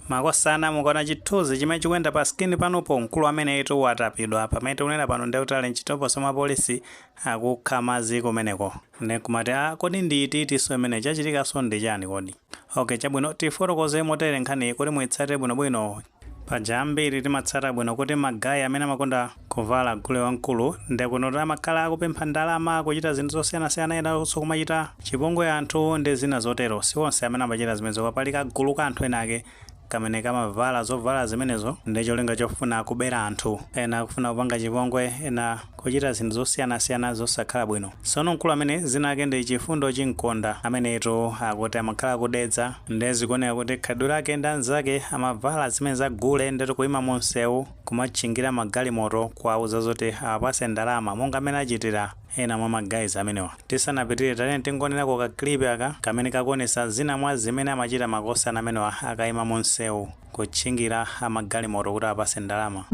makosana mukona chithunzi chimene chikuenda pa skini panopo mkulu amene itu watapidwa pamene tikunena pano ndi utali mchitopo soma polisi akukha madzi kumeneko nekumati kodi nditi tiso imene chachitikaso ndi chani kodi okay chabwino tifotokoze motere nkhani kuti muitsate bwinobwino paja ambiri timatsata bwino kuti magayi amene amakonda kuvala gule wamkulu ndekuti amakhala akupempha ndalama kuchita zinthu zosiyanasiyana enanso kumachita chipongwe anthu ndi zina zotero si onse amene amachita zimenezo kapalika gulu ka anthu enake kamene kamavala zovala zimenezo ndi cholinga chofuna kubera anthu ena kufuna kupanga chipongwe ena kuchita zinthu zosiyanasiyana zosakhala bwino sono mkulu amene zina ake ndi Chifundo Chinkonda amenetu akuti amakhala kudedza ndi zikuoneka kuti khadwe lake ndi anzake amavala zimene zagule ndi kuyima mu msewu kumachingira magalimoto kuwauza zoti apase ndalama monga amene achitira ena mwa magayizi amenewa tisanapitire tale tingonenako kaklipi aka kamene kakuonesa zina mwa zimene amachita makosana amenewa akayima mu msewu kuchingira amagalimoto kuti apase ndalama.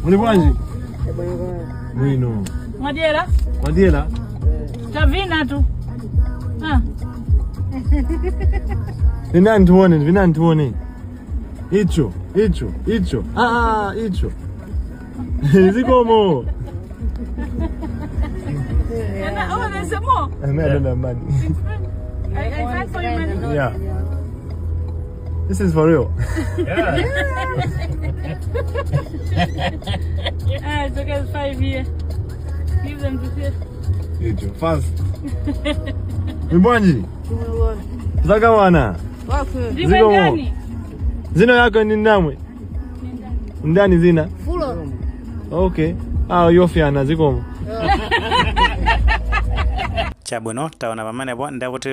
Muli bwanji? Bwino. Madiela? Tavina tu. Vinani tuone. Icho. Icho. Zikomo. There's some more. I don't have money. I sent for you money. Yeah. This is for real. It's okay, it's 5 here. Give them to here. Icho. Fast. Mbwanji. Zakawana. Ziko ndani. Zina yako ni ndamwe. Ndani zina? Fulo. Okay. Yofiana zikomo. Chabwino taona pamenepo ndakuti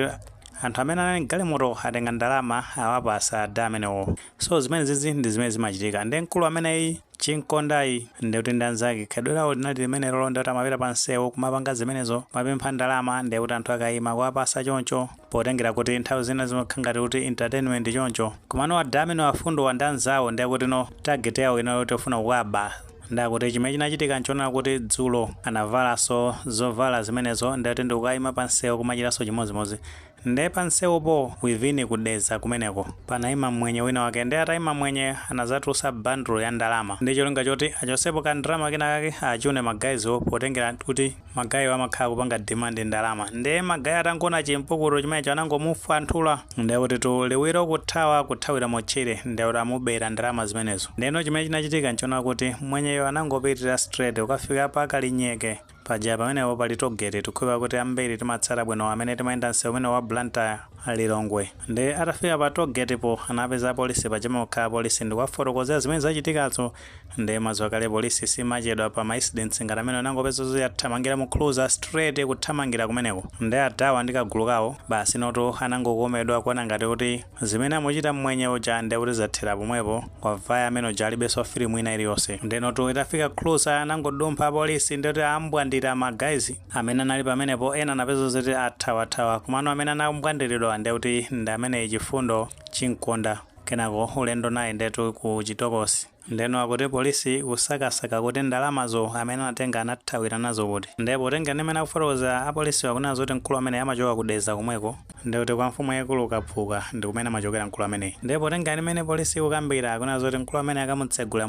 anthu amene anali galimoto atenga ndalama awapasa ada amenewo so zimene zizi ndi zimene zimachitika ndi mkulu ameneyi Chinkondayi ndi kuti ndi anzake khadwe lawo linali limene lolonda kuti amapita pa msewu kumapanga zimenezo mapempha ndalama ndi kuti anthu akayima kuwapasa choncho potengera kuti nthawi zina zimakhala ngati kuti entertainment choncho komano ada amene afundo ndi anzawo ndi kuti no target yawo inali kuti ufuna kuwaba ndakuti chimene chinachitika nchonena kuti dzulo anavalanso zovala zimenezo ndati ndikukayima pa msewu kumachitaso chimodzimodzi ndi pa msewupo wivini kudedza kumeneko panayima mwenye wina wake ndi atayima mwenye anazatulutsa bundle ya ndalama ndi cholinga choti achosepo ka ndalama kenakake achune magayizo potengera kuti magayiwo amakhala kupanga demand ndalama ndi magayi atangoona chimpukuto chimenecho anangomufa anthula ndi kuti tuliwiro kuthawira motchere ndi kuti amubera ndalama zimenezo ndeno chimene chinachitika nchonena kuti mwenyeyo anangopitira straight ukafika pa Kalinyeke paja pamenepo pali togete tikhupa kuti ambiri timatsata bwino amene timayenda msewu umene wa Blantyre Lilongwe ndi atafika pa togetepo anapeza polisi pachama kukhala polisi ndikuwafotokozera zimene zachitikazo ndi mazuwa kale polisi simachedwa pa ma-incidents ngati amene anangopeza zoti athamangira mu cruiser straight kuthamangira kumeneko ndi adawa ndi kagulu kawo basi noto anangokomedwa kuona ngati kuti zimene amuchita mmwenye uja ndi kuti zathera pomwepo wavaya amene uja alibenso filimu ina iliyonse ndi noto itafika cruiser anangodumpha polisi ndi kuti ambwandira magayizi amene anali pamenepo ena anapeza zoti athawa komano amene anambwandiridwa ndi kuti ndi amene Chifundo Chinkonda kenako ulendo naye ndetu ku chitokosi ndeno akuti polisi kusakasaka kuti ndalamazo amene anatenga anathawira nazo kuti ndipo tenga nimene akufotokoza apolisi wakunena zoti mkulu amene amachoka kudedza komweko ndi kuti kwa mfumu yaikulu kaphuka ndi kumene amachokera mkulu ameneyi ndipo tenga nimene polisi kukambira akunena zoti mkulu amene akamutsegula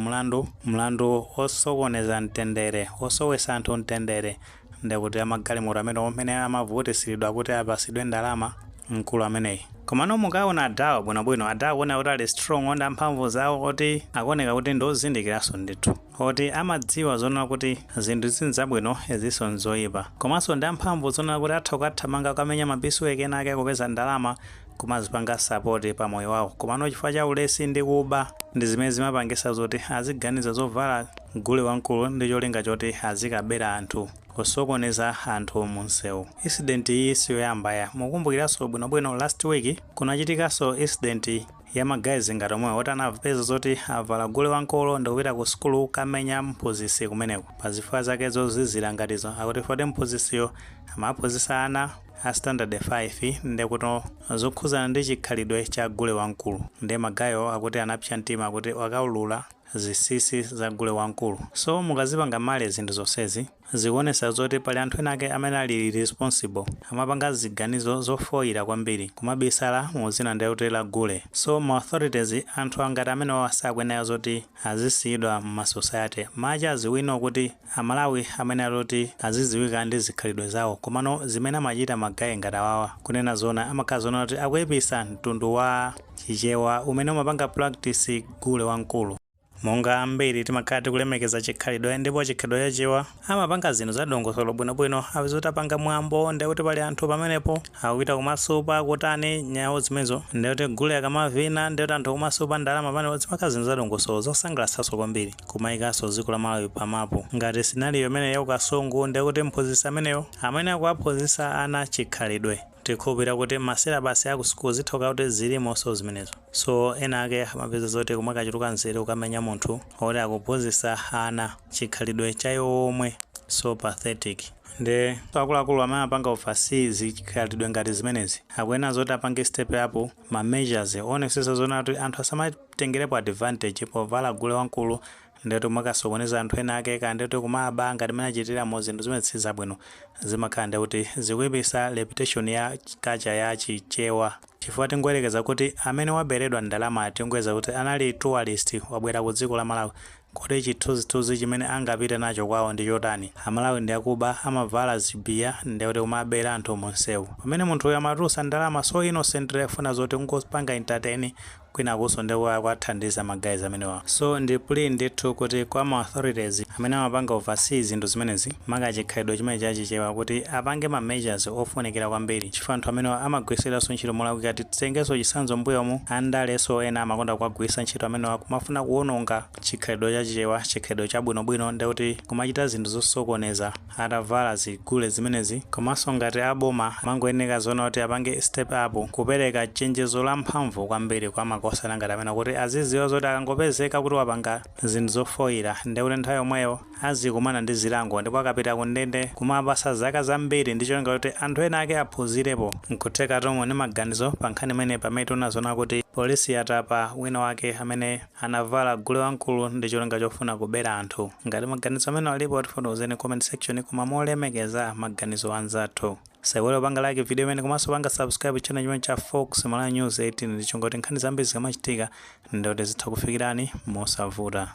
mlandu osokoneza mtendere osowesa anthu mtendere ndi kuti amagalimoto amene amavutisidwa kuti apasidwe ndalama mkulu ameneyi komano mukaona adawa bwinobwino adawa kuona kuti ali strong onda mphamvu zawo kuti akuoneka kuti ndozindikiraso ndithu kuti amadziwa zonena kuti zinthu zinzabwino izinso nzoyipa komanso ndi amphamvu zonena kuti atha kukathamanga kukamenya mabisu ena ake kupeza ndalama kumazipanga sapoti pa moyo wawo komano chifukwa cha ulesi ndi kuba ndi zimene zimapangisa zoti aziganiza zovala gule wamkulu ndi cholinga choti azikabera anthu kusokoneza anthu mu msewu incident iyi siyoyamba mukumbukiranso bwinobwino last week kunachitikaso incident ya magazi ngati omwe oti anapeza zoti avala gule wankolo ndi kupita ku sukulu kamenya mphunzitsi kumeneko pa zifukwa zake zozizira ngatizo akuti fode mphunzitsiyo amaphunzitsa ana a standard 5 ndi kuti zokhuzana ndi chikhalidwe cha gule wankulu ndi magayo akuti anapsa mtima akuti wakaulula zisisi za gule wankulu. So mukazipanga male zinthu zonsezi zikuonesa zoti pali anthu enake amene ali responsible amapanga ziganizo zofoyira kwambiri kumabisala muzina ndi utela gule. So ma authorities anthu angati amene wasakwenayo zoti azisiyidwa mu society maja aziwino kuti amalawi amene aloti aziziwika ndi zikhalidwe zawo komano zimene amachita magayi ngati awawa kunena zona amakazona kuti akuyipisa mtundu wa chichewa umene umapanga practice gule wankulu. Monga ambiri timakhala tikulemekeza chikhalidwe ndipo chikhalidwe chachiwa amapanga zinthu za dongosolo bwinobwino azoti apanga mwambo ndi kuti pali anthu pamenepo akupita kumasupa kutani nyawo zimenezo ndi kuti gule akamavina ndi kuti anthu kumasupa ndalama pamenepo zimaka zinthu za dongosolo zosangalatsa kwambiri kumayikanso dziko la Malawi pamapo ngati sinaliyo imene ya ukasungu ndi kuti mphunzitsi ameneyo amene akuwaphunzitsa ana chikhalidwe tikhupira kuti masilabasi aku school zithoka kuti zilimonso zimenezo. So ena ake amapeza zoti kumakachuluka nzeru ukamenya munthu oti akuphunzitsa ana chikhalidwe chayo omwe so pathetic. Ndi akuluakulu amene apanga ufasizi chikhalidwe ngati zimenezi akuyena zoti apange step up ma measures onesesa zona kuti anthu asamatengerepo advantage povala gule wankulu ndeti mwakasokoneza anthu ena ake kandi kuti kumaba ngati mene achitira mu zinthu zimene sizabwino zimakhala ndi kuti zikuyipisa reputation ya culture ya chichewa chifukwa tingoyerekeza kuti amene waberedwa ndalama tingweza kuti anali tourist wabwera ku dziko la Malawi kuti chithunzithunzi chimene angapite nacho kwawo ndi chotani. Amalawi ndi akuba amavala zibiya ndi kuti kumabera anthu monsewu pamene munthu amatusa ndalama so innocent refuna zoti ngopanga entertain kwina kuso ndi kwathandiza magazi amenewa. So ndi plea ndithu kuti kwa ma authorities amene amapanga overseas zinthu zimenezi maka chikhalidwe chimene chachichewa kuti apange ma measures ofunikira kwambiri chifukwa anthu amene amagwiritsiraso ntchito Malawi kati titengeso chisanzo mbuyomu andaleso ena amakonda kuwagwiritsa ntchito amene kumafuna kuwononga chikhalidwe chachichewa chikhalidwe chabwinobwino ndi kuti kumachita zinthu zosokoneza atavala zigule zimenezi komanso ngati aboma mangoyeneka zona kuti apange step up kupereka chenjezo la mphamvu kwambiri kwa makosa ngati amene kuti aziziwa zoti akangopezeka kuti wapanga zinthu zofoyira ndi kuti nthawi yomweyo azikumana ndi zilango ndipo akapita ku ndende kumapasa zaka zambiri ndi cholinga kuti anthu ena ake aphunzirepo nkutheka tomwe ndi maganizo pa nkhani imene pamene tunazona kuti polisi yatapa wina wake amene anavala gule wankulu ndi cholinga chofuna kubera anthu. Ngati maganizo amene alipo tifotokozeni comment section koma molemekeza maganizo anzathu. Saiwala panga like video imene komanso panga subscribe channel chimene cha Fox Malawi News 18 ndicho ngoti nkhani zambiri zikamachitika ndi kuti zitha kufikirani mosavuta.